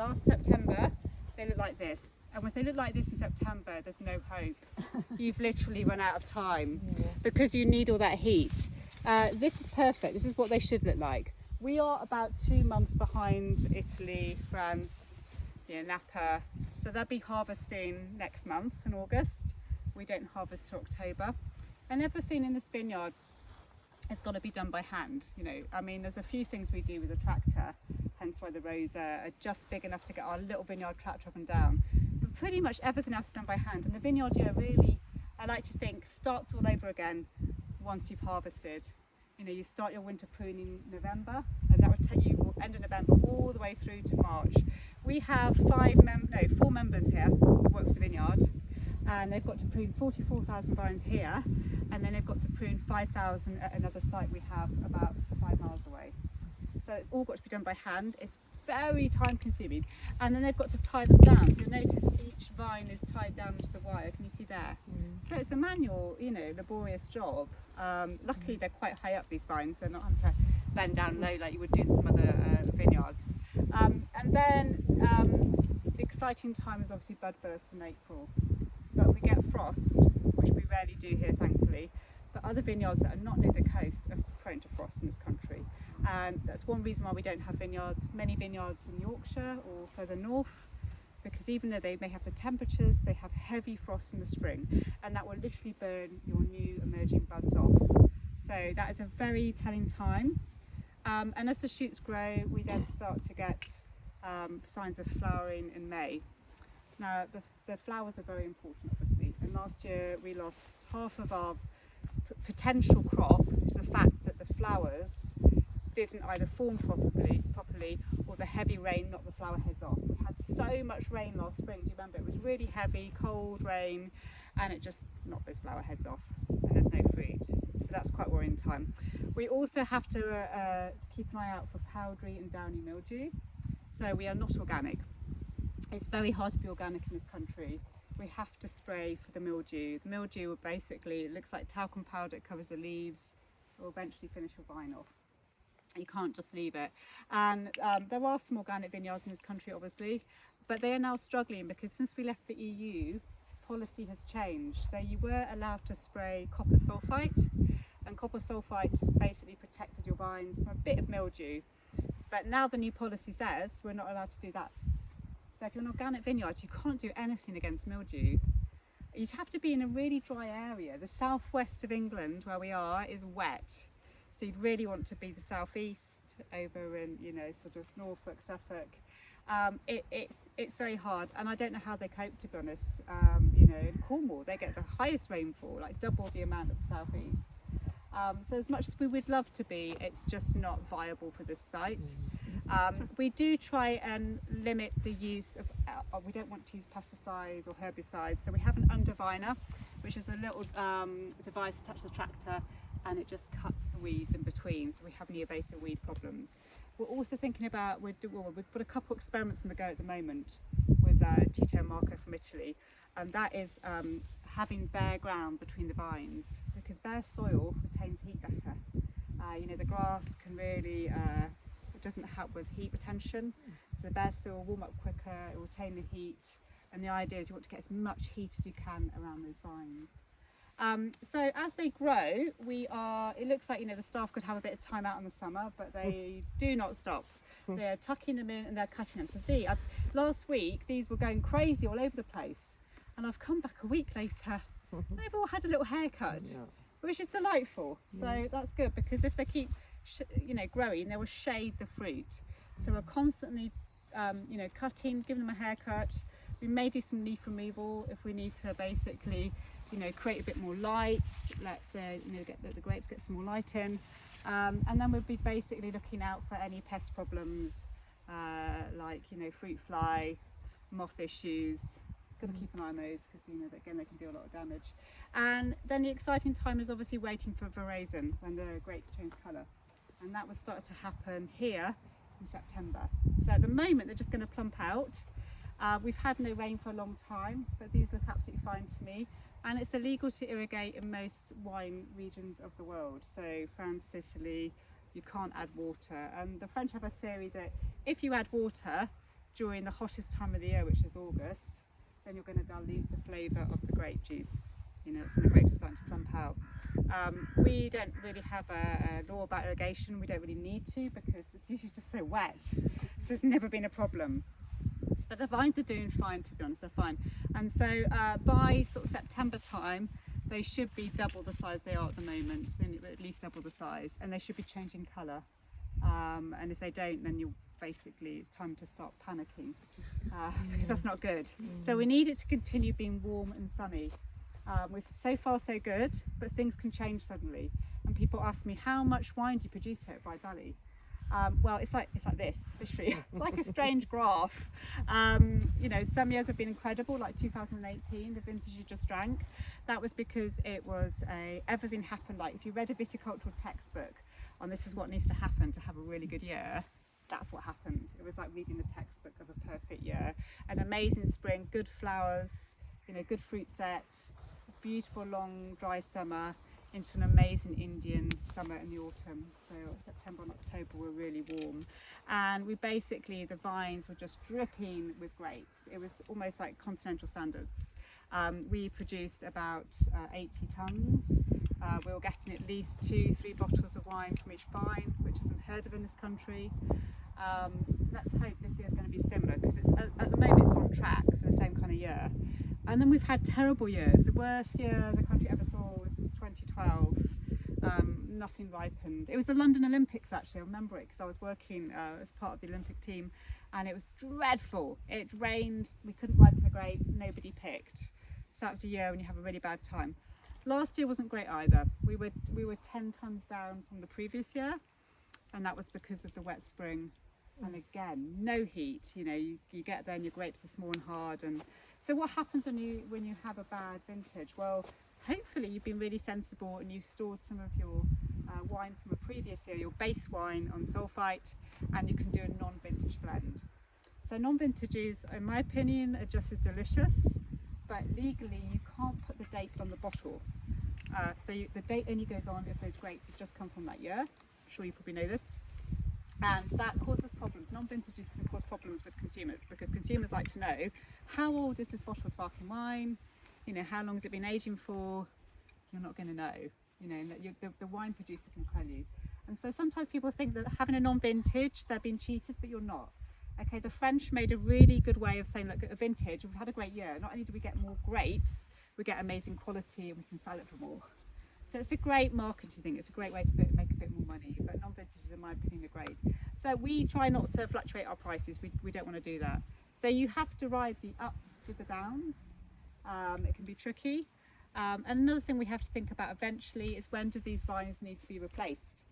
last September, they look like this. And when they look like this in September, there's no hope. You've literally run out of time because you need all that heat. This is perfect. This is what they should look like. We are about 2 months behind Italy, France, Napa. So they'll be harvesting next month in August. We don't harvest till October. And everything in this vineyard has got to be done by hand. There's a few things we do with a tractor, hence why the rows are just big enough to get our little vineyard tractor up and down. But pretty much everything else is done by hand. And the vineyard year really, I like to think, starts all over again once you've harvested. You start your winter pruning in November, and that would take you end of November all the way through to March. We have 4 members here who work for the vineyard, and they've got to prune 44,000 vines here, and then they've got to prune 5,000 at another site we have about 5 miles away. So it's all got to be done by hand. It's very time consuming, and then they've got to tie them down. So you'll notice each vine is tied down to the wire. Can you see there? So it's a manual, laborious job. Luckily they're quite high up, these vines. They're not having to bend down low like you would do in some other vineyards. And then the exciting time is obviously bud burst in April. But we get frost, which we rarely do here, thankfully. But other vineyards that are not near the coast are prone to frost in this country. And that's one reason why we don't have many vineyards in Yorkshire or further north, because even though they may have the temperatures, they have heavy frost in the spring, and that will literally burn your new emerging buds off. So that is a very telling time. And as the shoots grow, we then start to get signs of flowering in May. Now, the flowers are very important, obviously, and last year we lost half of our potential crop to the fact that the flowers didn't either form properly or the heavy rain knocked the flower heads off. We had so much rain last spring, do you remember? It was really heavy, cold rain, and it just knocked those flower heads off, and there's no fruit. So that's quite worrying time. We also have to keep an eye out for powdery and downy mildew. So we are not organic. It's very hard to be organic in this country. We have to spray for the mildew. The mildew will basically, it looks like talcum powder, it covers the leaves, it will eventually finish your vine off. You can't just leave it. And there are some organic vineyards in this country, obviously, but they are now struggling because since we left the EU, policy has changed. So you were allowed to spray copper sulphite, and copper sulphite basically protected your vines from a bit of mildew. But now the new policy says we're not allowed to do that. So if you're an organic vineyard, you can't do anything against mildew. You'd have to be in a really dry area. The southwest of England, where we are, is wet. So you'd really want to be the southeast, over in sort of Norfolk, Suffolk. It's very hard, and I don't know how they cope, to be honest. In Cornwall they get the highest rainfall, like double the amount of the southeast. So as much as we would love to be, it's just not viable for this site. We do try and limit the use of, we don't want to use pesticides or herbicides, so we have an underviner, which is a little device attached to the tractor, and it just cuts the weeds in between, so we have any invasive weed problems. We're also thinking about, we've got a couple experiments on the go at the moment with Tito Marco from Italy, and that is having bare ground between the vines, because bare soil retains heat better. The grass can really, it doesn't help with heat retention, so the bare soil will warm up quicker, it will retain the heat, and the idea is you want to get as much heat as you can around those vines. So as they grow, it looks like the staff could have a bit of time out in the summer, but they do not stop. They're tucking them in and they're cutting them. So last week these were going crazy all over the place, and I've come back a week later and they've all had a little haircut, which is delightful. So that's good, because if they keep growing, they will shade the fruit. So we're constantly cutting, giving them a haircut. We may do some leaf removal if we need to basically create a bit more light, let the grapes get some more light in, and then we'll be basically looking out for any pest problems like fruit fly, moth issues. Got to keep an eye on those, because again they can do a lot of damage. And then the exciting time is obviously waiting for veraison, when the grapes change colour, and that will start to happen here in September. So at the moment they're just going to plump out. We've had no rain for a long time, but these look absolutely fine to me. And it's illegal to irrigate in most wine regions of the world. So France, Italy, you can't add water. And the French have a theory that if you add water, during the hottest time of the year, which is August, then you're going to dilute the flavour of the grape juice. You know, it's when the grapes are starting to plump out. We don't really have a law about irrigation. We don't really need to, because it's usually just so wet. So it's never been a problem. But the vines are doing fine, to be honest, they're fine. And so by sort of September time, they should be double the size they are at the moment, then at least double the size, and they should be changing colour. And if they don't, then you'll basically, it's time to start panicking, because that's not good. So we need it to continue being warm and sunny. We've so far so good, but things can change suddenly. And people ask me, how much wine do you produce here at Bride Valley? Well, it's like this, literally, like a strange graph. You know, some years have been incredible, like 2018, the vintage you just drank. That was because it was everything happened. Like if you read a viticultural textbook on this is what needs to happen to have a really good year, that's what happened. It was like reading the textbook of a perfect year. An amazing spring, good flowers, you know, good fruit set, beautiful long dry summer, into an amazing Indian summer in the autumn. So September and October were really warm, and we basically, the vines were just dripping with grapes. It was almost like continental standards. We produced about 80 tonnes. We were getting at least 2-3 bottles of wine from each vine, which is unheard of in this country. Let's hope this year's going to be similar, because it's at the moment it's on track for the same kind of year. And then we've had terrible years. The worst year the country ever saw was 2012. Nothing ripened. It was the London Olympics, actually. I remember it because I was working as part of the Olympic team, and it was dreadful. It rained, we couldn't ripen a grape, nobody picked. So that was a year when you have a really bad time. Last year wasn't great either. We were 10 tonnes down from the previous year, and that was because of the wet spring. And again, no heat. You know, you get there and your grapes are small and hard. And so what happens when you have a bad vintage? Well, hopefully you've been really sensible and you've stored some of your wine from a previous year, your base wine on sulfite, and you can do a non-vintage blend. So non-vintages, in my opinion, are just as delicious, but legally you can't put the date on the bottle. The date only goes on if those grapes have just come from that year. I'm sure you probably know this. And that causes problems. Non-vintages can cause problems with consumers, because consumers like to know, how old is this bottle of sparkling wine? You know, how long has it been aging for? You're not going to know. You know, the wine producer can tell you. And so sometimes people think that having a non-vintage, they're being cheated, but you're not. Okay, the French made a really good way of saying, look, a vintage, we've had a great year. Not only do we get more grapes, we get amazing quality and we can sell it for more. So it's a great marketing thing. It's a great way to make a bit more money, but non-vintages, in my opinion, are great. So we try not to fluctuate our prices. We don't want to do that. So you have to ride the ups with the downs. It can be tricky. And another thing we have to think about eventually is, when do these vines need to be replaced?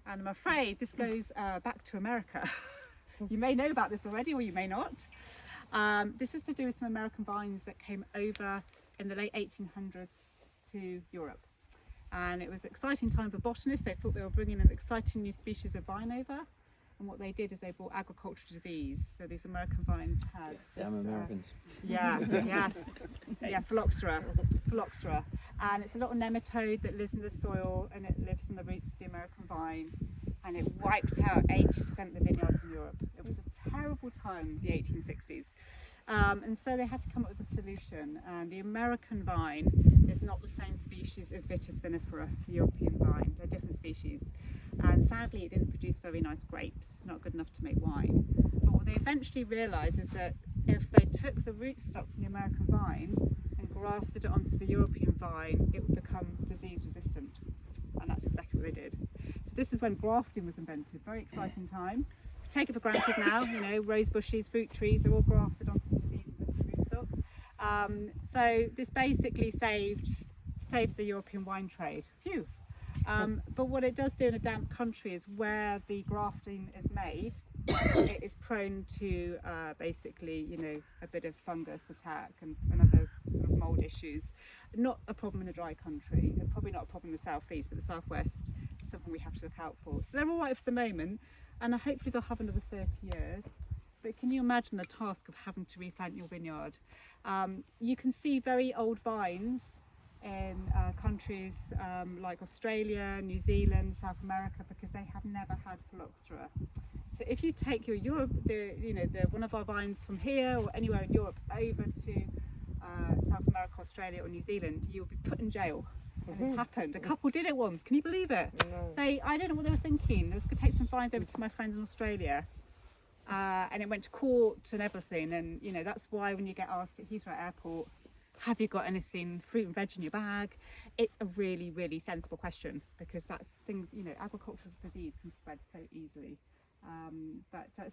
And I'm afraid this goes back to America. You may know about this already, or you may not. This is to do with some American vines that came over in the late 1800s to Europe. And it was an exciting time for botanists. They thought they were bringing an exciting new species of vine over. And what they did is they brought agricultural disease. So these American vines had Damn Americans. Phylloxera. And it's a little nematode that lives in the soil, and it lives in the roots of the American vine. And it wiped out 80% of the vineyards in Europe. It was a terrible time, the 1860s. And so they had to come up with a solution. And the American vine is not the same species as Vitis vinifera, the European vine. They're different species. And sadly, it didn't produce very nice grapes, not good enough to make wine. But what they eventually realised is that if they took the rootstock from the American vine and grafted it onto the European vine, it would become disease resistant. And that's exactly what they did. So this is when grafting was invented. Very exciting time. We take it for granted now, you know, rose bushes, fruit trees, they're all grafted onto disease-resistant rootstock. So this basically saved the European wine trade. Phew. But what it does do in a damp country is, where the grafting is made, it is prone to basically, you know, a bit of fungus attack and other sort of mould issues. Not a problem in a dry country, and probably not a problem in the southeast, but the southwest is something we have to look out for. So they're all right for the moment, and hopefully they'll have another 30 years. But can you imagine the task of having to replant your vineyard? You can see very old vines in countries like Australia, New Zealand, South America, because they have never had phylloxera. So if you take your Europe, one of our vines from here or anywhere in Europe over to South America, Australia or New Zealand, you'll be put in jail. And it's happened. A couple did it once. Can you believe it? No. I don't know what they were thinking. They was going to take some vines over to my friends in Australia. And it went to court and everything. And, that's why when you get asked at Heathrow Airport, have you got anything, fruit and veg in your bag? It's a really, really sensible question, because that's things, agricultural disease can spread so easily.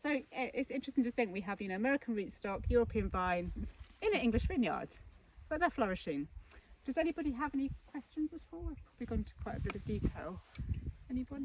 So it's interesting to think we have, American rootstock, European vine in an English vineyard, but they're flourishing. Does anybody have any questions at all? I've probably gone into quite a bit of detail. Anybody?